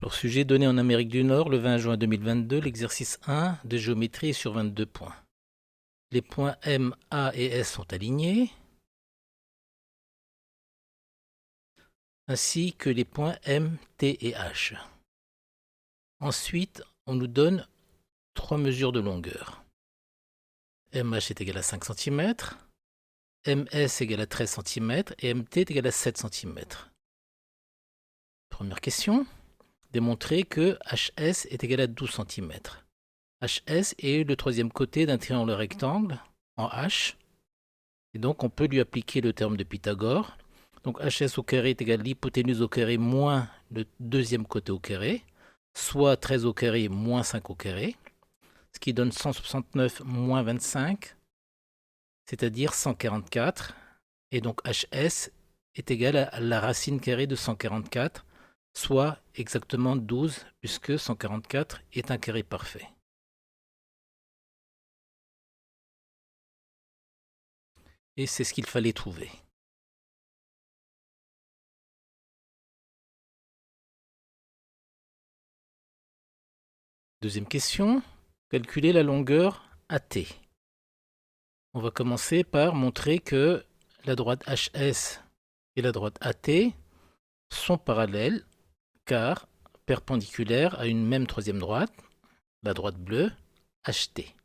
Alors, sujet donné en Amérique du Nord le 20 juin 2022, l'exercice 1 de géométrie est sur 22 points. Les points M, A et S sont alignés, ainsi que les points M, T et H. Ensuite, on nous donne trois mesures de longueur. MH est égal à 5 cm, MS égale à 13 cm et MT est égal à 7 cm. Première question, démontrer que HS est égal à 12 cm. HS est le troisième côté d'un triangle rectangle en H, et donc on peut lui appliquer le terme de Pythagore. Donc HS au carré est égal à l'hypoténuse au carré moins le deuxième côté au carré, soit 13 au carré moins 5 au carré, ce qui donne 169 moins 25, c'est-à-dire 144. Et donc HS est égal à la racine carrée de 144, soit exactement 12, puisque 144 est un carré parfait. Et c'est ce qu'il fallait trouver. Deuxième question, calculer la longueur AT. On va commencer par montrer que la droite HS et la droite AT sont parallèles car perpendiculaires à une même troisième droite, la droite bleue, HT.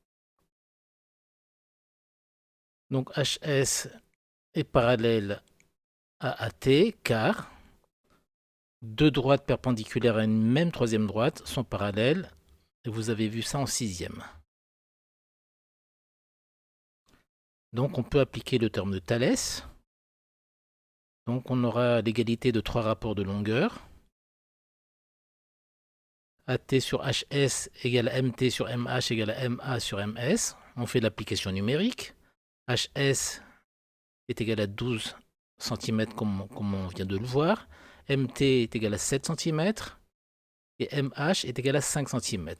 Donc HS est parallèle à AT car deux droites perpendiculaires à une même troisième droite sont parallèles, et vous avez vu ça en sixième. Donc on peut appliquer le terme de Thalès. Donc on aura l'égalité de trois rapports de longueur. AT sur HS égale à MT sur MH égale à MA sur MS. On fait l'application numérique. HS est égal à 12 cm comme on vient de le voir. MT est égal à 7 cm et MH est égal à 5 cm.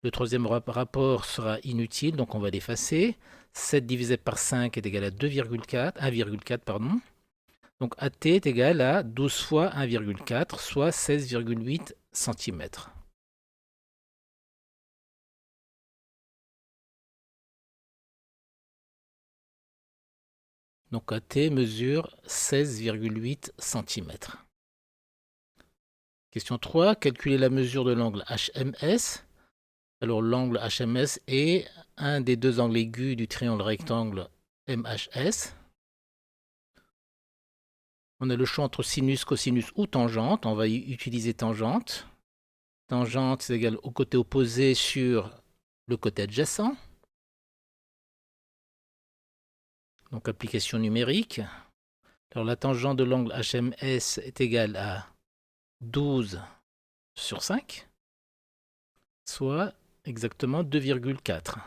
Le troisième rapport sera inutile, donc on va l'effacer. 7 divisé par 5 est égal à 1,4, pardon. Donc AT est égal à 12 fois 1,4, soit 16,8 cm. Donc AT mesure 16,8 cm. Question 3. Calculer la mesure de l'angle HMS. Alors l'angle HMS est un des deux angles aigus du triangle rectangle MHS. On a le choix entre sinus, cosinus ou tangente. On va utiliser tangente. Tangente, c'est égal au côté opposé sur le côté adjacent. Donc application numérique. Alors la tangente de l'angle HMS est égale à 12 sur 5, soit exactement 2,4.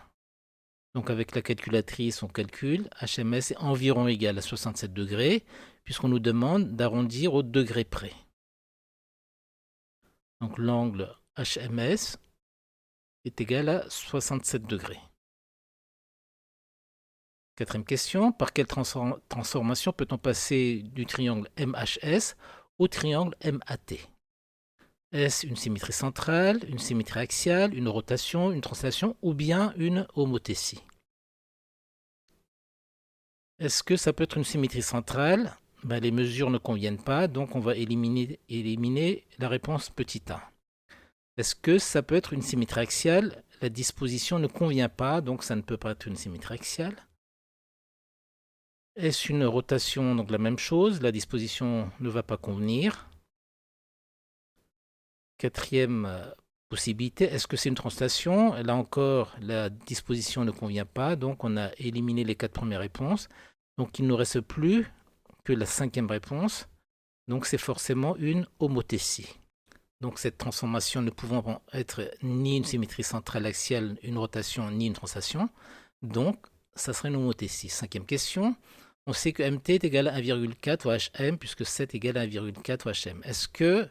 Donc avec la calculatrice, on calcule HMS est environ égal à 67 degrés, puisqu'on nous demande d'arrondir au degré près. Donc l'angle HMS est égal à 67 degrés. Quatrième question, par quelle transformation peut-on passer du triangle MHS au triangle MAT? Est-ce une symétrie centrale, une symétrie axiale, une rotation, une translation ou bien une homothétie? Est-ce que ça peut être une symétrie centrale? Les mesures ne conviennent pas, donc on va éliminer la réponse petit a. Est-ce que ça peut être une symétrie axiale? La disposition ne convient pas, donc ça ne peut pas être une symétrie axiale. Est-ce une rotation? Donc la même chose, la disposition ne va pas convenir. Quatrième possibilité, est-ce que c'est une translation? Là encore, la disposition ne convient pas, donc on a éliminé les quatre premières réponses. Donc il ne nous reste plus que la cinquième réponse, donc c'est forcément une homothétie. Donc cette transformation ne pouvant être ni une symétrie centrale axiale, une rotation, ni une translation, donc ça serait une homothétie. Cinquième question, on sait que MT est égal à 1,4 OHM, puisque 7 est égal à 1,4 OHM. Est-ce que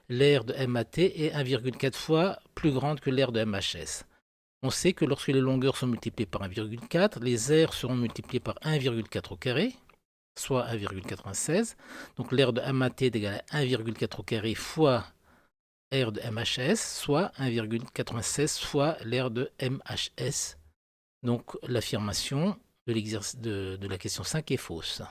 l'aire de MAT est 1,4 fois plus grande que l'aire de MHS? On sait que lorsque les longueurs sont multipliées par 1,4, les aires seront multipliées par 1,4 au carré, soit 1,96. Donc l'aire de MAT est égal à 1,4 au carré fois R de MHS, soit 1,96 fois l'aire de MHS. Donc l'affirmation de la question 5 est fausse.